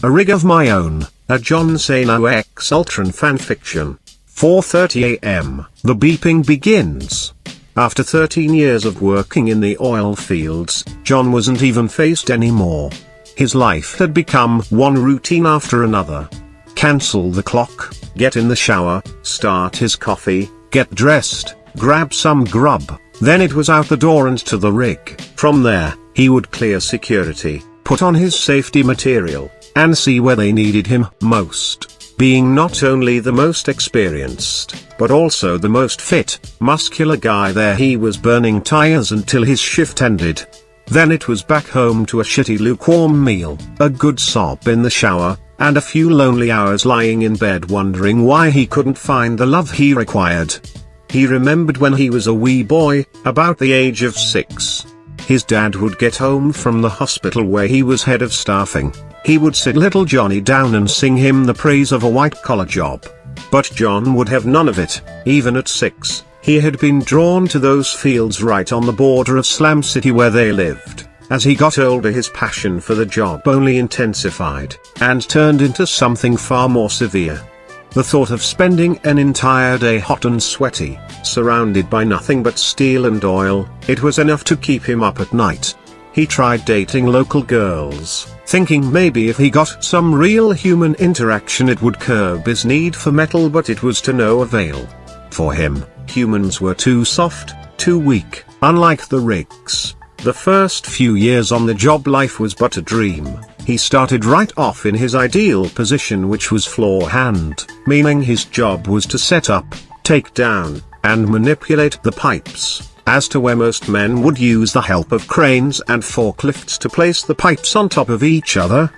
A rig of my own, a John Cena x Ultron fanfiction. 4:30 AM. The beeping begins. After 13 years of working in the oil fields, John wasn't even phased anymore. His life had become one routine after another. Cancel the clock, get in the shower, start his coffee, get dressed, grab some grub, then it was out the door and to the rig. From there, he would clear security, put on his safety material, and see where they needed him most. Being not only the most experienced, but also the most fit, muscular guy there, he was burning tires until his shift ended. Then it was back home to a shitty lukewarm meal, a good sob in the shower, and a few lonely hours lying in bed wondering why he couldn't find the love he required. He remembered when he was a wee boy, about the age of 6. His dad would get home from the hospital where he was head of staffing. He would sit little Johnny down and sing him the praise of a white-collar job. But John would have none of it. Even at 6, he had been drawn to those fields right on the border of Slum City where they lived. As he got older, his passion for the job only intensified, and turned into something far more severe. The thought of spending an entire day hot and sweaty, surrounded by nothing but steel and oil, it was enough to keep him up at night. He tried dating local girls, thinking maybe if he got some real human interaction it would curb his need for metal, but it was to no avail. For him, humans were too soft, too weak, unlike the rigs. The first few years on the job, life was but a dream. He started right off in his ideal position, which was floor hand, meaning his job was to set up, take down, and manipulate the pipes, as to where most men would use the help of cranes and forklifts to place the pipes on top of each other.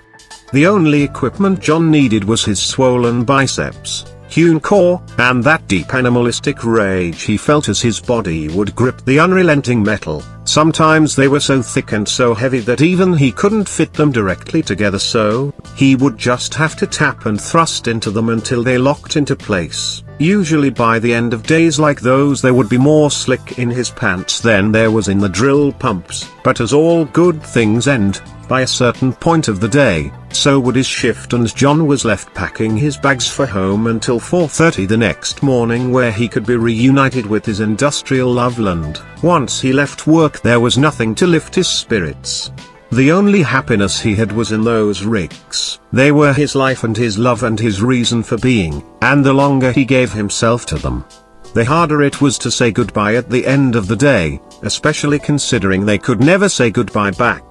The only equipment John needed was his swollen biceps, hewn core, and that deep animalistic rage he felt as his body would grip the unrelenting metal. Sometimes they were so thick and so heavy that even he couldn't fit them directly together, so he would just have to tap and thrust into them until they locked into place. Usually by the end of days like those there would be more slick in his pants than there was in the drill pumps. But as all good things end, by a certain point of the day, so would his shift, and John was left packing his bags for home until 4:30 the next morning, where he could be reunited with his industrial loveland. Once he left work there was nothing to lift his spirits. The only happiness he had was in those rigs. They were his life and his love and his reason for being, and the longer he gave himself to them, the harder it was to say goodbye at the end of the day, especially considering they could never say goodbye back.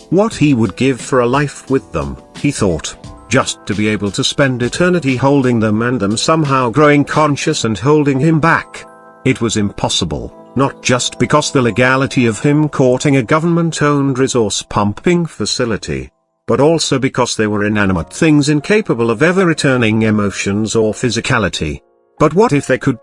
What he would give for a life with them, he thought, just to be able to spend eternity holding them and them somehow growing conscious and holding him back. It was impossible, not just because the legality of him courting a government-owned resource pumping facility, but also because they were inanimate things incapable of ever returning emotions or physicality. But what if they could ...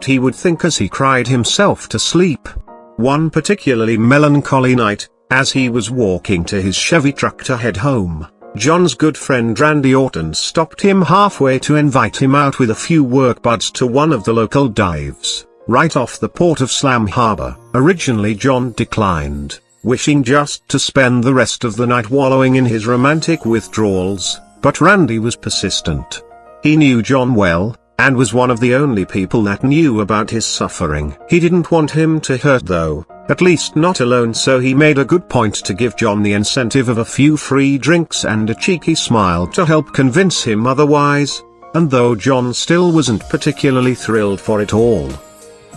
he would think as he cried himself to sleep. One particularly melancholy night, as he was walking to his Chevy truck to head home, John's good friend Randy Orton stopped him halfway to invite him out with a few work buds to one of the local dives, right off the port of Slam Harbor. Originally John declined, wishing just to spend the rest of the night wallowing in his romantic withdrawals, but Randy was persistent. He knew John well, and was one of the only people that knew about his suffering. He didn't want him to hurt though, at least not alone, so he made a good point to give John the incentive of a few free drinks and a cheeky smile to help convince him otherwise, and though John still wasn't particularly thrilled for it all,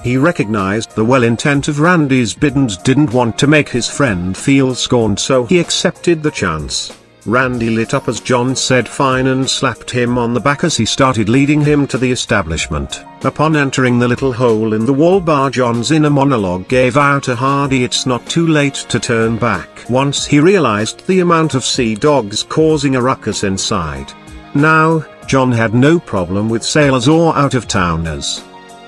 he recognized the well intent of Randy's bid and didn't want to make his friend feel scorned, so he accepted the chance. Randy lit up as John said fine and slapped him on the back as he started leading him to the establishment. Upon entering the little hole in the wall bar, John's inner monologue gave out a hearty "it's not too late to turn back" once he realized the amount of sea dogs causing a ruckus inside. Now, John had no problem with sailors or out-of-towners.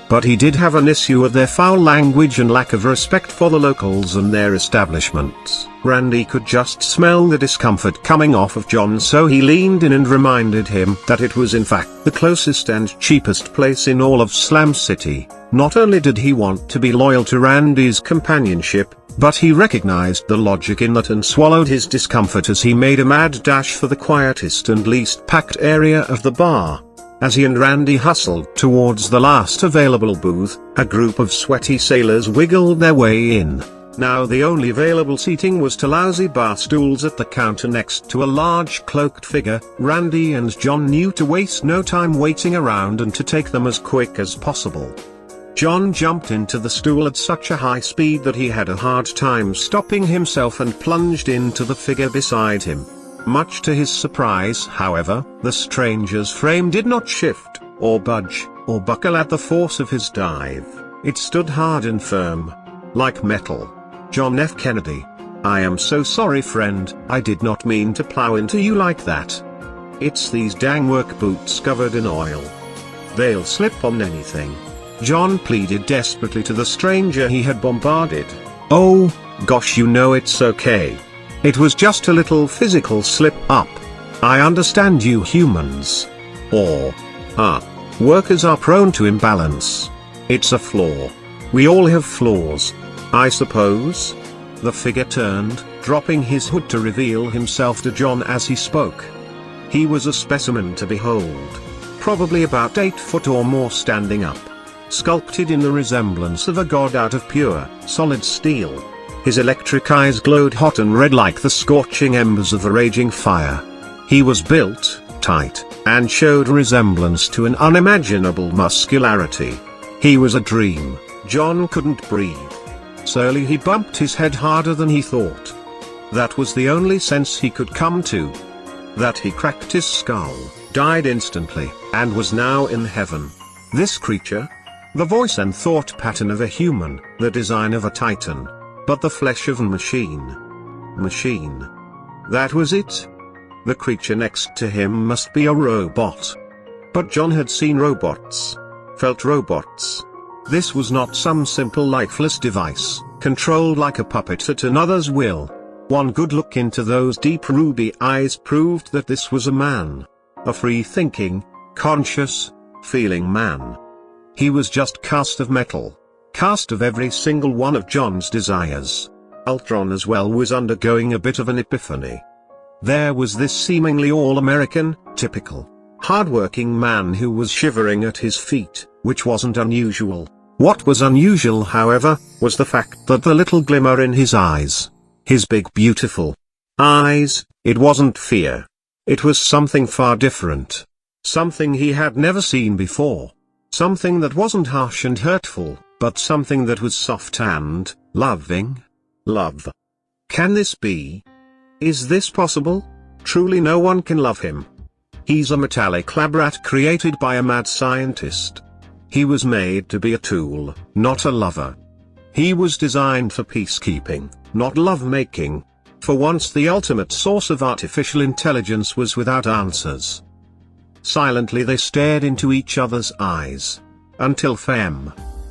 But he did have an issue with their foul language and lack of respect for the locals and their establishments. Randy could just smell the discomfort coming off of John, so he leaned in and reminded him that it was in fact the closest and cheapest place in all of Slam City. Not only did he want to be loyal to Randy's companionship, but he recognized the logic in that and swallowed his discomfort as he made a mad dash for the quietest and least packed area of the bar. As he and Randy hustled towards the last available booth, a group of sweaty sailors wiggled their way in. Now the only available seating was to lousy bar stools at the counter next to a large cloaked figure. Randy and John knew to waste no time waiting around and to take them as quick as possible. John jumped into the stool at such a high speed that he had a hard time stopping himself and plunged into the figure beside him. Much to his surprise, however, the stranger's frame did not shift, or budge, or buckle at the force of his dive. It stood hard and firm, like metal. John F. Kennedy. I am so sorry, friend, I did not mean to plow into you like that. It's these dang work boots covered in oil. They'll slip on anything. John pleaded desperately to the stranger he had bombarded. Oh, gosh, you know it's okay. It was just a little physical slip-up. I understand you humans. Workers are prone to imbalance. It's a flaw. We all have flaws, I suppose. The figure turned, dropping his hood to reveal himself to John as he spoke. He was a specimen to behold. Probably about 8 foot or more standing up. Sculpted in the resemblance of a god out of pure, solid steel. His electric eyes glowed hot and red like the scorching embers of a raging fire. He was built, tight, and showed resemblance to an unimaginable muscularity. He was a dream. John couldn't breathe. Slowly he bumped his head harder than he thought. That was the only sense he could come to. That he cracked his skull, died instantly, and was now in heaven. This creature? The voice and thought pattern of a human, the design of a titan. But the flesh of a machine. Machine. That was it? The creature next to him must be a robot. But John had seen robots. Felt robots. This was not some simple lifeless device, controlled like a puppet at another's will. One good look into those deep ruby eyes proved that this was a man. A free-thinking, conscious, feeling man. He was just cast of metal. Cast of every single one of John's desires. Ultron as well was undergoing a bit of an epiphany. There was this seemingly all-American, typical, hard-working man who was shivering at his feet, which wasn't unusual. What was unusual, however, was the fact that the little glimmer in his eyes. His big beautiful eyes, it wasn't fear. It was something far different. Something he had never seen before. Something that wasn't harsh and hurtful, but something that was soft and loving. Love. Can this be? Is this possible? Truly no one can love him. He's a metallic lab rat created by a mad scientist. He was made to be a tool, not a lover. He was designed for peacekeeping, not love-making. For once the ultimate source of artificial intelligence was without answers. Silently they stared into each other's eyes. Until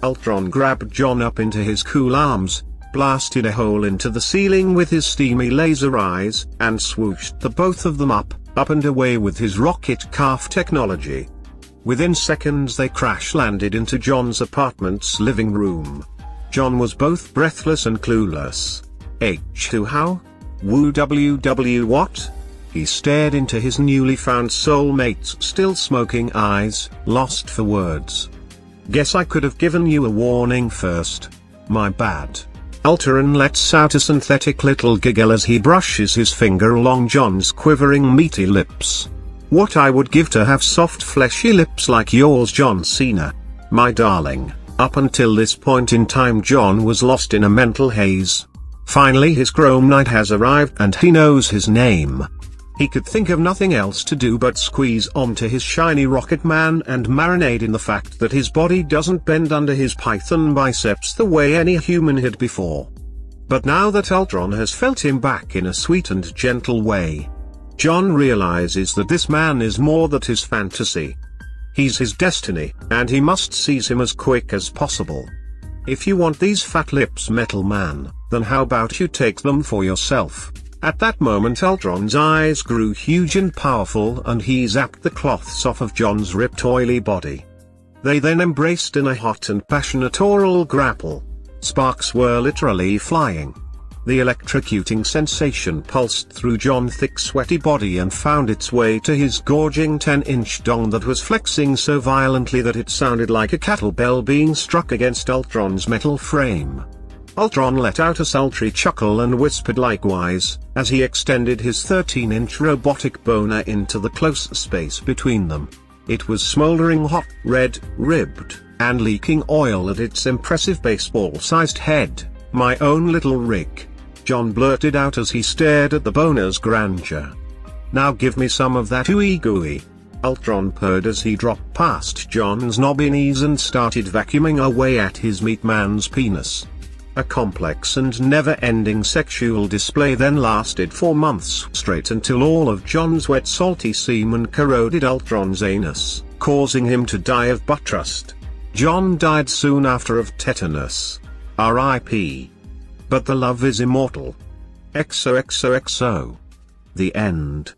Ultron grabbed John up into his cool arms, blasted a hole into the ceiling with his steamy laser eyes, and swooshed the both of them up and away with his rocket calf technology. Within seconds they crash-landed into John's apartment's living room. John was both breathless and clueless. H2 how? Woo WW what? He stared into his newly found soulmate's still smoking eyes, lost for words. Guess I could have given you a warning first. My bad. Ultron lets out a synthetic little giggle as he brushes his finger along John's quivering meaty lips. What I would give to have soft fleshy lips like yours, John Cena. My darling. Up until this point in time John was lost in a mental haze. Finally his Chrome Knight has arrived and he knows his name. He could think of nothing else to do but squeeze onto his shiny Rocket Man and marinate in the fact that his body doesn't bend under his python biceps the way any human had before. But now that Ultron has felt him back in a sweet and gentle way, John realizes that this man is more than his fantasy. He's his destiny, and he must seize him as quick as possible. If you want these fat lips, Metal Man, then how about you take them for yourself? At that moment Ultron's eyes grew huge and powerful, and he zapped the cloths off of John's ripped oily body. They then embraced in a hot and passionate oral grapple. Sparks were literally flying. The electrocuting sensation pulsed through John's thick sweaty body and found its way to his gorging 10-inch dong that was flexing so violently that it sounded like a cattle bell being struck against Ultron's metal frame. Ultron let out a sultry chuckle and whispered likewise, as he extended his 13-inch robotic boner into the close space between them. It was smoldering hot, red, ribbed, and leaking oil at its impressive baseball-sized head. "My own little rig," John blurted out as he stared at the boner's grandeur. "Now give me some of that ooey gooey," Ultron purred as he dropped past John's knobby knees and started vacuuming away at his meat man's penis. A complex and never-ending sexual display then lasted for months straight until all of John's wet salty semen corroded Ultron's anus, causing him to die of butt rust. John died soon after of tetanus. R.I.P. But the love is immortal. XOXOXO. The end.